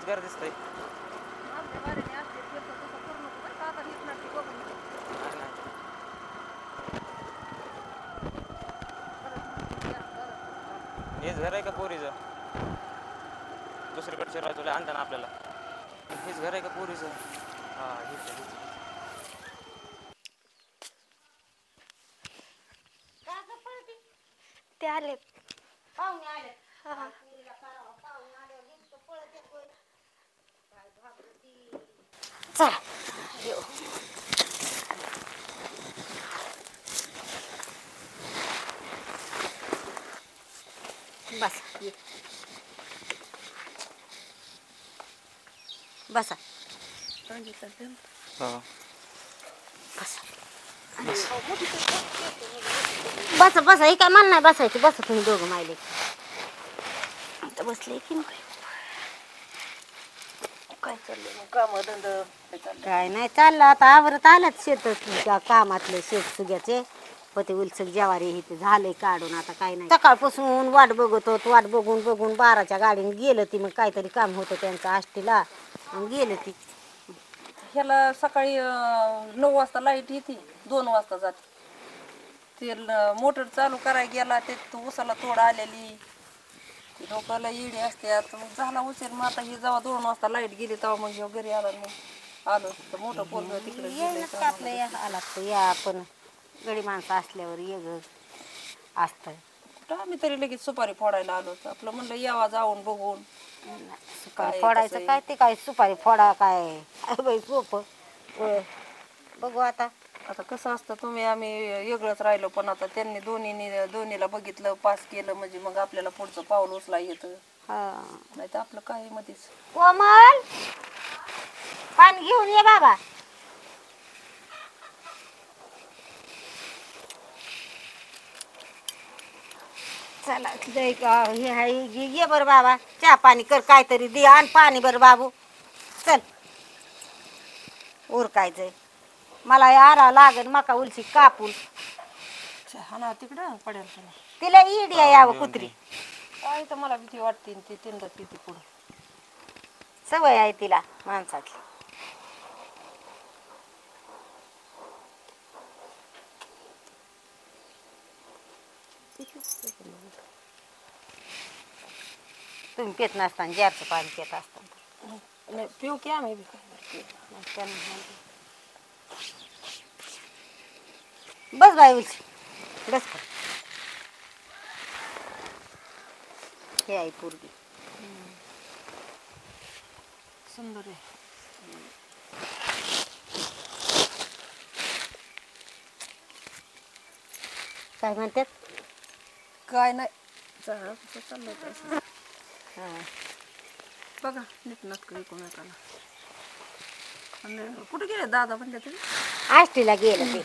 घर दिसतंय. हेच घर आहे का पोरीचं? दुसरीकडे शिराय तुला आणता ना आपल्याला. हेच घर आहे का पोरीचं? हा हेच आहे. ते आले पाहुणे आले. चला बस बसा हा बसा बसा हे काय मला नाही बसायचं. बसा तुम्ही दोघं मायले बसले की काय चाललंय मग काम धंदा? काय नाही चाललं आता आवरत आल्यात शेत कामातलं शेत सुग्याचे होते उलसक ज्वारी हे ते झालंय काढून. आता काय नाही सकाळपासून वाट बघत होत. वाट बघून बघून 12च्या गाडीने गेलं ती. मग काहीतरी काम होतं त्यांचं आष्टीला मग गेलं ती. ह्याला सकाळी 9 वाजता लाईट येते, 2 वाजता जाते. ते मोटर चालू करायला गेला ते उसाला तोड आलेली लोकांना इडी असते. आता मग झाला उशीर. मग आता ही जेव्हा 2 वाजता लाईट गेली तेव्हा मग ह्यो घरी आला. मग आलो तर मोठं पोरगं तिकडे गेलं. आला तर या आपण गडी माणसं असल्यावर ये ग असतं. कुठं आम्ही तरी लगेच सुपारी फोडायला आलो तर आपलं म्हणलं यावा जाऊन बघून सुपारी फोडायचं काय ते काय सुपारी फोडा काय बाई सोपं. बघू आता आता कसं असतं तुम्ही आम्ही वेगळंच राहिलो पण आता त्यांनी दोन्हीला बघितलं पास केलं म्हणजे मग आपल्याला पुढचं पाऊल उचला येतं. नाही तर आपलं काय मध्येच. कोमल पाणी घेऊन ये बाबा. चला हे आहे ये बरं बाबा चहा पाणी कर काहीतरी दे आण पाणी बरं बाबू. चल उरकायचंय मला आरा लागन मका उलशी कापून. हा ना तिकडं पडेल तिला इडिया यावं कुत्री काय तर मला भीती वाटते ती तीनदा पिती पुढं. सवय आहे तिला माणसाची. तुम्ही पेत नसताना जारचं पाणी पेत असताना. नाही पिऊ की आम्ही बस बाई उलशी बस कर. हे आहे पोरगी सुंदर आहे. काय म्हणतात? काय नाही चाललंय बघा नीट नाटक कोणाला. कुठे गेले दादा म्हणले तुम्ही? आष्टीला गेलं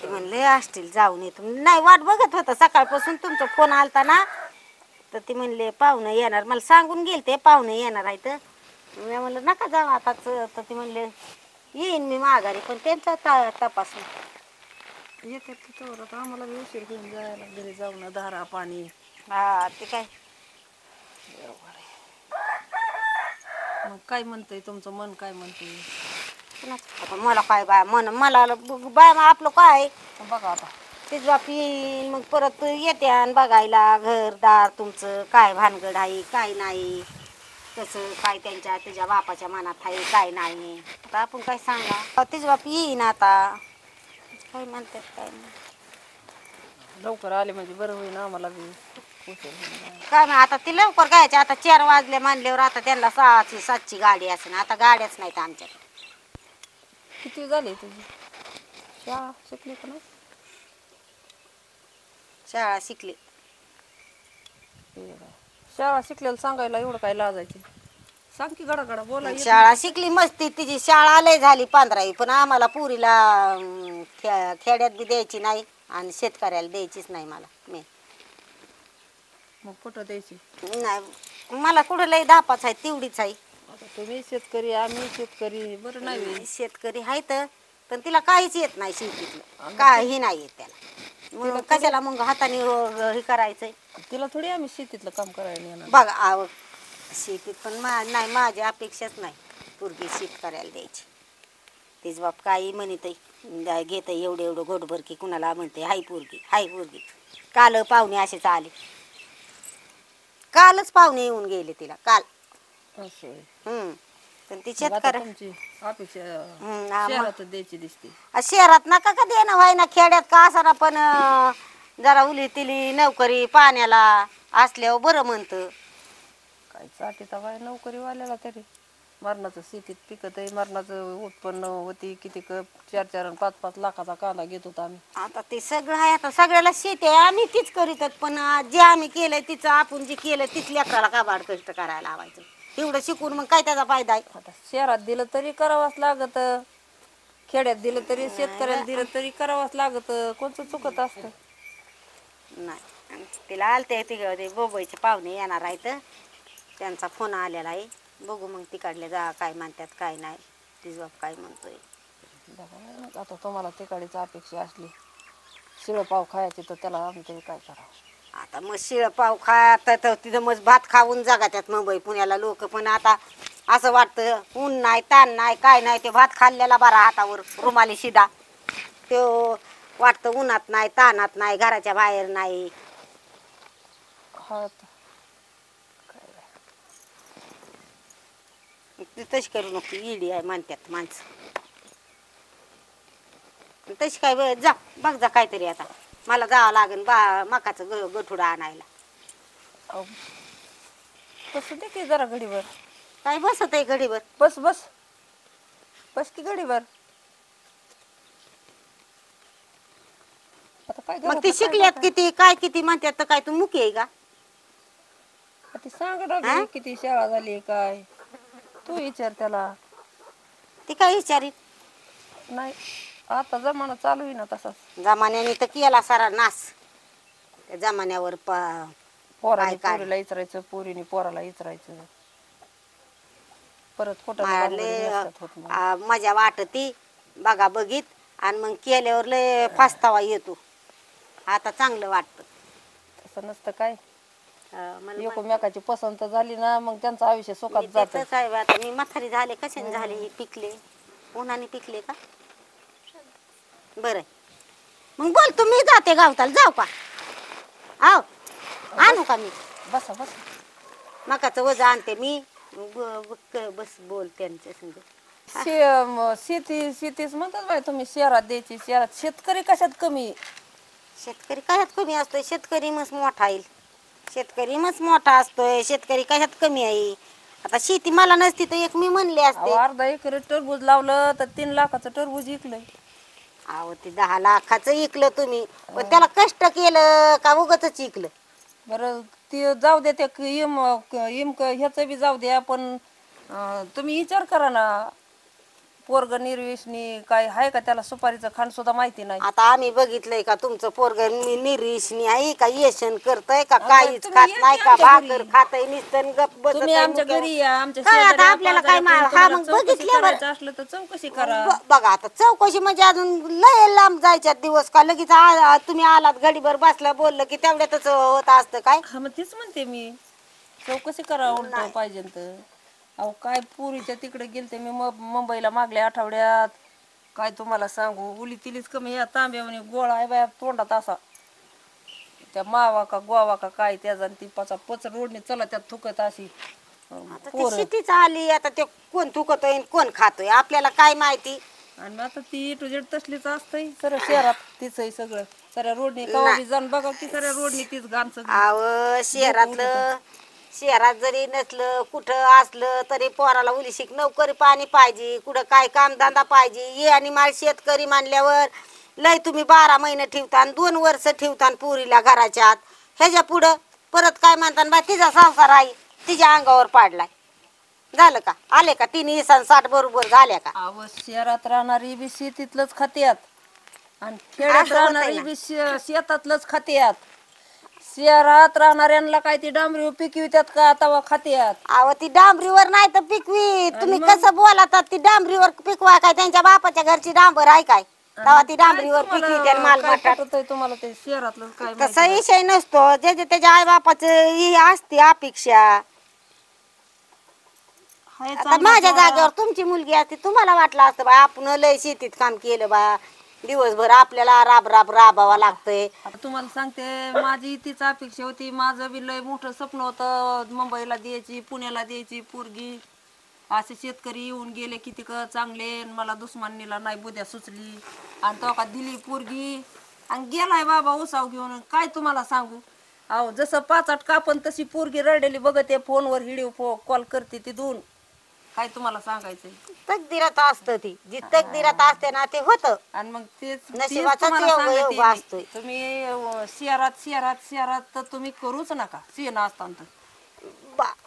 ते म्हणले आष्टीला जाऊन येतो. नाही वाट बघत होता सकाळपासून तुमचा फोन आलता ना तर ते म्हणले पाहुणं येणार. मला सांगून गेल ते पाहुणं येणार आहे तर मी म्हणलं नका जाऊ आताच. तर ते म्हणले येईन मी माघारी पण त्यांचा तपासून येते तिथं आता आम्हाला उशीर घेऊन जायला घरी जाऊन धारा पाणी. हा ते काय मग काय म्हणतंय तुमचं मन काय म्हणतंय? आता मला काय बाय मन मला बाय मग आपलं काय बघा आता तेच बाप येईन मग परत येते आणि बघायला घरदार तुमचं काय भानगड आहे काय नाही कसं काय त्याच्या बापाच्या मनात आहे काय नाही. आता आपण काय सांगा तेच बाप येईन आता काय म्हणतात काय नाही. लवकर आले म्हणजे बरं होईल आम्हाला बी काय मग आता ती लवकर गायचे. आता 4 वाजले मानल्यावर आता त्यांना 6ची 7ची गाडी असेल. आता गाड्याच नाहीत आमच्याकडे. किती झाले तुझी शाळा शिकली का नाही? शाळा शिकली. शाळा शिकलेलं सांगायला एवढं काय लाजायचं? सांग की गडा बोला. शाळा शिकली मस्ती तिची शाळा लय झाली 15वी पण आम्हाला पुरीला खेड्यात बी द्यायची नाही आणि शेतकऱ्याला द्यायचीच नाही मला. मी मग कुठं द्यायची? नाही मला कुठं लय 10-5 आहे तेवढीच आहे. आता तुम्ही शेतकरी आम्ही शेतकरी बरं नाही शेतकरी आहे तर पण तिला काहीच येत नाही शेतीतलं काही नाही येत त्याला. मग कशाला मग हाताने हे करायचंय? तिला थोडी आम्ही शेतीतलं काम करायला येणार. बघा शेतीत पण नाही, माझी अपेक्षाच नाही पोरगी शेत करायला द्यायची. तेच बाप काही म्हणत घेत एवढं एवढं गोटभर की कुणाला म्हणते हाय पोरगी हाय पोरगी. काल पाहुणे असेच आले, कालच पाहुणे येऊन गेले तिला काल. असं आहे. पण ती मग आता शेतकरी तुमची अपेक्षा मग शहरातच द्यायची दिसते. शहरात नका का देणं व्हाय ना, खेड्यात का असा पण जरा उली तिली नोकरी पाण्याला असल्यावर बरं म्हणतं. काय साठी तर काय नोकरीवाल्याला तरी मरणाचं शेतीत पिकत आहे, मरणाचं उत्पन्न होती किती 4-4 आणि 5-5 लाखाचा कांदा घेत होता आम्ही. आता ते सगळं आहे, आता सगळ्याला शेती आहे आम्ही तीच करीतात. पण जे आम्ही केलंय तिचं आपण जे केलं तीच लेकराला काबाड कष्ट करायला लावायचं. एवढं शिकून मग काय त्याचा फायदा आहे. आता शहरात दिलं तरी करावंच लागत, खेड्यात दिलं तरी शेतकऱ्याला दिलं तरी करावंच लागत. कोणतं चुकत असतं नाही. तिला आलते ते बोबईचे पाहुणे येणार आहेत, त्यांचा फोन आलेला आहे. बघू मग तिकडले जा काय म्हणतात काय नाही. तीच बाप काय म्हणतोय. आता तुम्हाला तिकडीच अपेक्षा असली शिळ पाव खायची तर त्याला आमच्या काय करावं. आता मग शिळ पाव खात तर तिथं मग भात खाऊन जगात्यात मुंबई पुण्याला लोक. पण आता असं वाटतं ऊन नाही ताण नाही काय नाही, ते भात खाल्लेला बरा हातावर रुमाली शिदा. तो वाटतं उन्हात नाही ताणात नाही घराच्या बाहेर नाही. हा ती तशी करू नको, इडी आहे म्हणतात माणसं. तशी काय जा बघ जा काहीतरी. आता मला जावं लागेल मकाचं गठुडा आणायला. कसं दे की जरा घडीवर. काय बसत आहे घडीवर. बस बस बस की घडीवर. आता काय मग ती शिकल्यात किती काय किती म्हणतात तर काय तू मुकी आहे का. ती सांग ना किती शाळा झाली काय तू विचार त्याला. ती काय विचारी नाही, आता जमाना चालू आहे ना तसाच. जमान्याने तर केला सारा नाश. त्या जमान्यावर पोराने पोरीला इचरायचं, पोरीने पोराला इचरायचं. परत कुठं मजा वाटती बघा बघित. आणि मग केल्यावर लय फास्तावा येतो. आता चांगलं वाटतं. तसं नसतं काय. मला एकमेकाची पसंत झाली ना मग त्यांचं आयुष्य सुखात जातं. काय आता मी म्हातारी झाले कशाने झाले पिकले उन्हाने पिकले का. बरं मग बोल तू, मी जाते गावताला. जाऊ का आव आणू का मी. बसा बस. मकाचं वज आणते मी. बस बोल त्यांच्या संग. शेतीच म्हणतात बाई तुम्ही शहरात द्यायची. शहरात शेतकरी कशात कमी. शेतकरी कशात कमी असतोय. शेतकरी मस्त मोठा येईल. शेतकरी मस्त मोठा असतोय. शेतकरी कशात कमी आहे. आता शेती मला नसती तर एक मी म्हणले असते. अर्धा एकर टरबूज लावलं तर 3 लाखाचं टरबूज विकलंय. अहो ते 10 लाखाचं इकलं तुम्ही. पण त्याला कष्ट केलं का उगाचच इकलं. बरं ते जाऊ द्या. ते ह्याचं बी जाऊ द्या. पण तुम्ही विचार करा ना. पोरग निर्वेशनी काय आहे का त्याला सुपारीचं खांड सुद्धा माहिती नाही. आता आम्ही बघितलंय का तुमचं पोरग निर्वेशनी आहे का येशन करतय का काहीच खात नाही का भाकर खातय नुसतं गप बसत. तुम्ही आमच्या घरी या. आमच्या काय आता शेजारी आपल्याला काय पाजारी हा तुम्हाला मग चौकशी बघितल्यावर करायचं असलं तर चौकशी करा. बघा आता चौकशी म्हणजे अजून लय लांब जायच्यात दिवस का. लगेच तुम्ही आलात घडीभर बसला बोललं की तेवढ्यातच होत असतं काय. हा मग तेच म्हणते मी. चौकशी करा उलट पाहिजे तर. अहो काय पुरीच्या तिकडे गेलते मी मुंबईला मागल्या आठवड्यात. काय तुम्हाला सांगू उली तिलीच कमी. या तांब्यावणी गोळा आहे बाया तोंडात असा. त्या मावा का गोवा का काय त्याचा ती पच रोडने चला त्यात थुकत अशी. शेतीच आली आता ते कोण थुकतोय कोण खातोय आपल्याला काय माहिती. आणि आता ती टू झेड तसलीच असतंय. सर शहरात तीच आहे सगळं. सऱ्या रोडने कवा जाऊन बघा की सऱ्या रोडने तीच घाण सगळी. अव शहरात जरी नसलं कुठं असलं तरी पोराला उलीशिक नोकरी पाणी पाहिजे. कुठं काय कामधंदा पाहिजे. ये आणि माल शेतकरी मानल्यावर लय तुम्ही 12 महिने ठेवता आणि 2 वर्ष ठेवता पुरीला घराच्या आत. ह्याच्या पुढं परत काय म्हणतात बा तिचा संसार आहे तिच्या अंगावर पाडलाय. झालं का आले का 3 इसान 60 बरोबर झाल्या का. शहरात राहणारी बी शेतीतलंच खात्यात आणि खेड्यात राहणारी बी शेतातलंच खात्यात. शहरात राहणाऱ्यांना काय ती डांबरी पिकवितात का तवा खात्यात. अहो ती डांबरीवर नाही तर पिकवी. तुम्ही कसं बोलातात ती डांबरीवर पिकवा काय त्यांच्या बापाच्या घरची डांबर आहे काय तवा ती डांबरीवर पिकवी माल वाटत. तुम्हाला ते शहरातलं काय तसा विषय नसतो. ज्याच्या त्याच्या आई बापाचं ही असते अपेक्षा. हाय आता चांगलं माझ्या जोडा. जागेवर तुमची मुलगी असते तुम्हाला वाटलं असतं बा आपण लय शेतीत काम केलं बा दिवसभर आपल्याला राबावं लागतंय. आता तुम्हाला सांगते माझी तीच अपेक्षा होती. माझं बी लय मोठं स्वप्न होतं मुंबईला द्यायची, पुण्याला द्यायची पोरगी. असे शेतकरी येऊन गेले किती चांगले आणि मला दुश्मनीला नाही बुद्या सुचली आणि तो का दिली पोरगी आणि गेलाय बाबा उसाव घेऊन. काय तुम्हाला सांगू अहो, जसं पाचाट कापण तशी पोरगी रडलेली बघते फोनवर व्हिडिओ कॉल करते ती दोन. काय तुम्हाला सांगायचंय. तकदीरात असतं ती जी तकदीरात असते ना ते होतं. आणि मग तेच नशिबाचाच तुम्हाला योग सांगते योग मी. असतोय. तुम्ही शहरात तर तुम्ही करूच नका शेण असताना.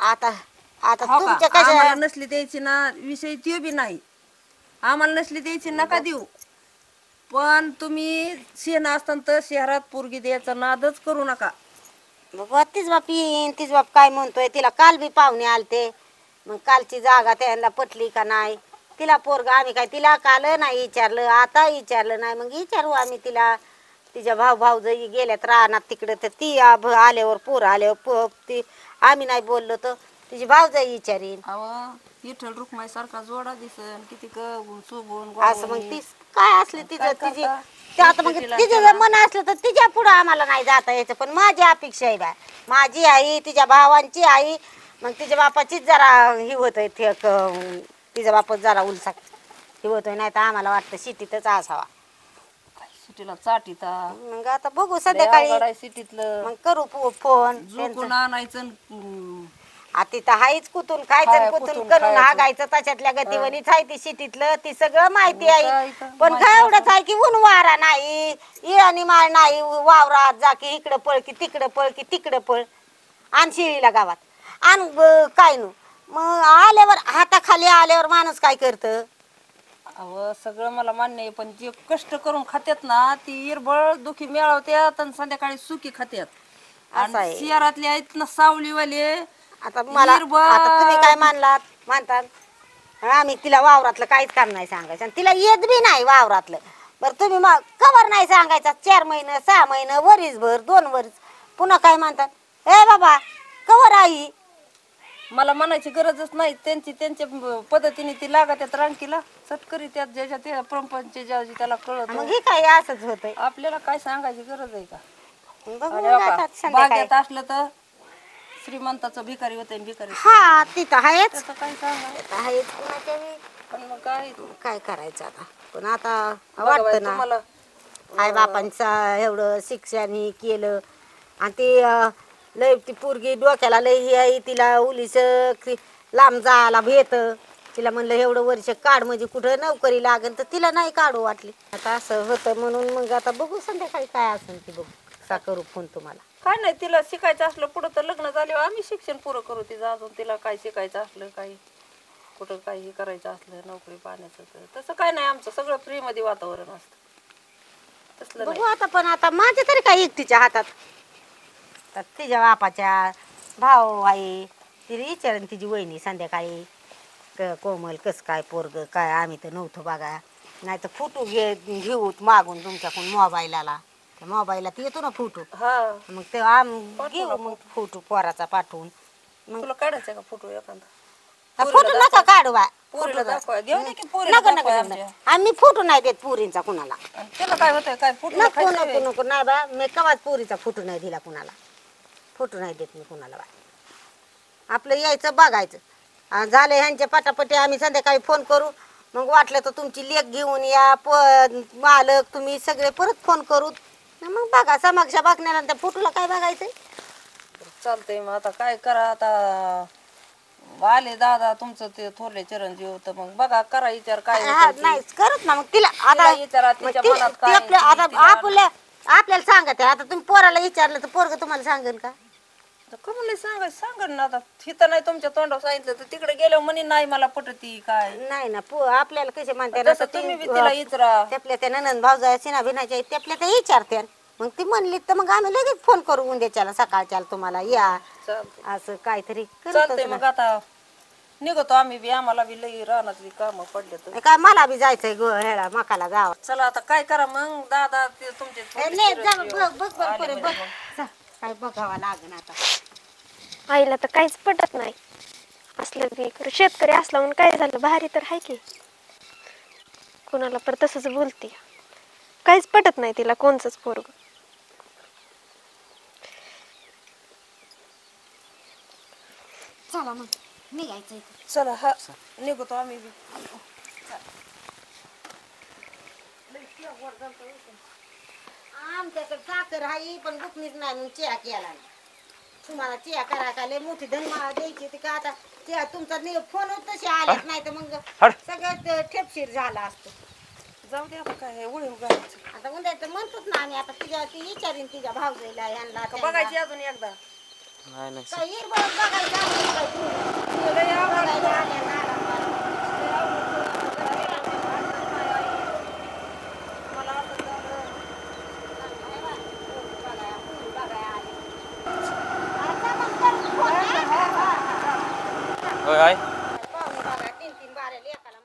आता आता हो का तुमच्या आम्हाला कशा नसली द्यायची ना विषय ते बी नाही. आम्हाला नसली द्यायची नका देऊ. पण तुम्ही शेण असताना तर शहरात पोरगी द्यायचा नादच करू नका. बाबा तीच बाप येईन तीच बाप काय म्हणतोय तिला काल बी पाहुणे आलते. मग कालची जागा त्यांना पटली का नाही तिला पोरगा आम्ही काय तिला काल नाही विचारलं आता विचारलं नाही मग विचारू आम्ही तिला. तिच्या भाऊजाई गेल्यात राहणार तिकडे तर ती आल्यावर पोर आल्यावर ती आम्ही नाही बोललो तर तिची भाऊजाई विचारीन. अव विठ्ठल रुक्माई सारखा जोडा दिसन किती सोबून असं मग ती काय असली तिचं काय तिची करता? ते आता मग तिला तिचं त्याला- जर मन असलं तर तिच्या पुढं आम्हाला नाही जाता यायचं पण माझी अपेक्षा आहे बा माझी आई तिच्या भावांची आई मग तिच्या बापाचीच जरा ही होत आहे तिच्या बापच जरा उलसा ही होतोय नाही तर आम्हाला वाटतं सिटीतच असावा. सिटीला चाटीता मग आता बघू लय संध्याकाळी अवघड आहे सिटीतलं. मग करू फोन झोपून आणायचं तिथं हायच कुठून खायचं हाय, कुठून कुठून करून खायचं. हागायचं त्याच्यातल्या गतीवनीच आहे ती सिटीतलं ती सगळं माहिती आहे. काय इथं पण माहिती काय एवढंच आहे की ऊन वारा नाही इळानी माळ नाही वावरात जा की इकडं पळ की तिकडं पळ आण शिळीला गावात आण काय नु मग आल्यावर हाताखाली आल्यावर माणूस काय करतं. अव सगळं मला मान्य आहे पण जे कष्ट करून खात्यात ना ती इरबळ दुखी मिळवत्यात आणि संध्याकाळी सुखी खात्यात. असं आहे. आणि शहरातले आहेत ना सावलीवाले आता मला निर्बळ- आता तुम्ही काय म्हणतात आम्ही तिला वावरातलं काहीच काम नाही सांगायचं आणि तिला येत बी नाही वावरातलं. बरं तुम्ही मग कवर नाही सांगायचा 4 महिने 6 महिने वरीसभर 2 वरीस पुन्हा काय म्हणतात ए बाबा कवर आई. मला म्हणायची गरजच नाही त्यांच्या पद्धतीने ती लागत रांकीला सटकरी त्यात ज्याच्या त्या प्रपंच ज्याची त्याला कळत. मग हे काय असंच होतंय. आपल्याला काय सांगायची गरज आहे का. बघू आणि हो आता का, संध्याकाळी. बागेत असलं तर श्रीमंताचं भिकारी होते भिकारी हा तिथं आहेच त्याचं काय सांगा. आहेच कुणाच्या बी. पण मग काय काय करायचं आता पण आता बघा बाई, वाटतं ना तुम्हाला आई बापांचं एवढं शिक्षण हे केलं आणि ती लय ती पोरगी डोक्याला लय ही आहे तिला उलीस लांब जायला भेट तिला म्हणलं एवढं वर्ष काढ म्हणजे कुठं नोकरी लागेल तर तिला नाही काढू वाटली. आता असं होतं म्हणून मग आता बघू संध्याकाळी काय असेल ती बघू करू फोन तुम्हाला. काय नाही तिला शिकायचं असलं पुढं तर लग्न झाल्यावर आम्ही शिक्षण पुरं करू तिचं अजून तिला काय शिकायचं असलं काही कुठं काही करायचं असलं नोकरी पाण्याचं तर तसं काय नाही आमचं सगळं फ्री मध्ये वातावरण असतं तसलं बघू नाही. आता पण आता माझ्या तरी काय एकटीच्या हातात तर तिच्या बापाच्या भाऊ आई तिला विचारेन तिची वहिनी संध्याकाळी कोमल कसं काय पोरग काय आम्ही तर नव्हतं बघा नाही तर फोटो घेऊ मागून तुमच्याकडून मोबाईलला त्या मोबाईलात येतो ना फोटो हा मग ते घेऊ मग फोटो पोराचा पाठवून मग तुला काढायचं का फोटो एखादा फोटो नका काढू बा पोरीला दाखवा घेऊन ये की पोरीला नका दाखवा नका आमच्या. आम्ही फोटो नाही देत पुरींचा कुणाला आणि त्याला काय होतंय काय फोटो नको नको नको नाही बा मी कवाच पुरीचा फोटो नाही दिला कुणाला फोटो नाही देत मी कुणाला बा आपलं यायचं बघायचं झालं ह्यांच्या पटापटी आम्ही संध्याकाळी फोन करू मग वाटलं तर तुमची लेख घेऊन या मालक तुम्ही सगळे परत फोन करू मग बघा समक्ष बघण्यानंतर फोटोला काय बघायचंय. चालतंय मग आता काय करा आता आले दादा तुमचं ते थोरले चिरंजीव तर मग बघा करा विचार काय हा, होतंय ते. नाही करत ना मग तिला तिला आता विचारा मग तिच्या ती- मनात ती काय आपल्या आहे, आता तिला- आपल्याला सांगत आहे आता तुम्ही पोराला विचारलं तर पोरग तुम्हाला सांगेल का. तर कमून नाही सांगा ना आता हिथं नाही तुमच्या तोंडावर सांगितलं तर तिकडे गेल्यावर म्हणे नाही मला पटती काय नाही ना आपल्याला कसे म्हणते ना तसं तर तुम्ही बी ती- तिला विचारा त्यापल्या त्या ननंद भाऊजा सिना भिनाच्या त्यापल्या त्या विचारते मग ती म्हणली तर मग आम्ही लगेच फोन करू उद्याच्याला सकाळच्याला तुम्हाला या चालतंय असं काहीतरी चालतंय करतच मग ना. आता निघतो आम्ही बी आम्हाला बी लई रानातली कामं पडले तर काय मला बी जायचंय ह्याला मकाला जावा चला आता काय करा मग दादा ते तुमचे थोरले नाही जा चिरंजीव बघ बघ आले बघ म्हणजे बघ मग. जा, काय बघावं लागेल आता. आईला तर काहीच पटत नाही असलं बी खरं शेतकरी असला म्हणून काय झालं भारी तर आहे की. कोणाला पर तसंच बोलते. काहीच पटत नाही तिला कोणचंच पोरग. चला मग निघायचं इथं. चला हा निघतो आम्ही बी. आमच्याकडे साखर आहे पण बुकणीच नाही म्हणून चहा केला नाही. तुम्हाला चहा करा का लय मोठी धनमाळा द्यायची होती का आता चहा तुमचा फोन तसे आलेच नाही तर मग हट. सगळं ठेपशीर झाला असतो. जाऊ दे आता काय उडी घालायचं. आता उद्या तर म्हणतोच ना आम्ही आता तिच्या ती विचारीन तिच्या भावजईला यांना का बघायची अजून एकदा. नाही नाही काय हिरबळ बघायचं असेल काय तुम्ही? तुला लय आवडतं. बघायला आल्या नारळाला. मला असं झालं. होय आहे. पाहुणे बघा 3-3 बाऱ्या लेकाला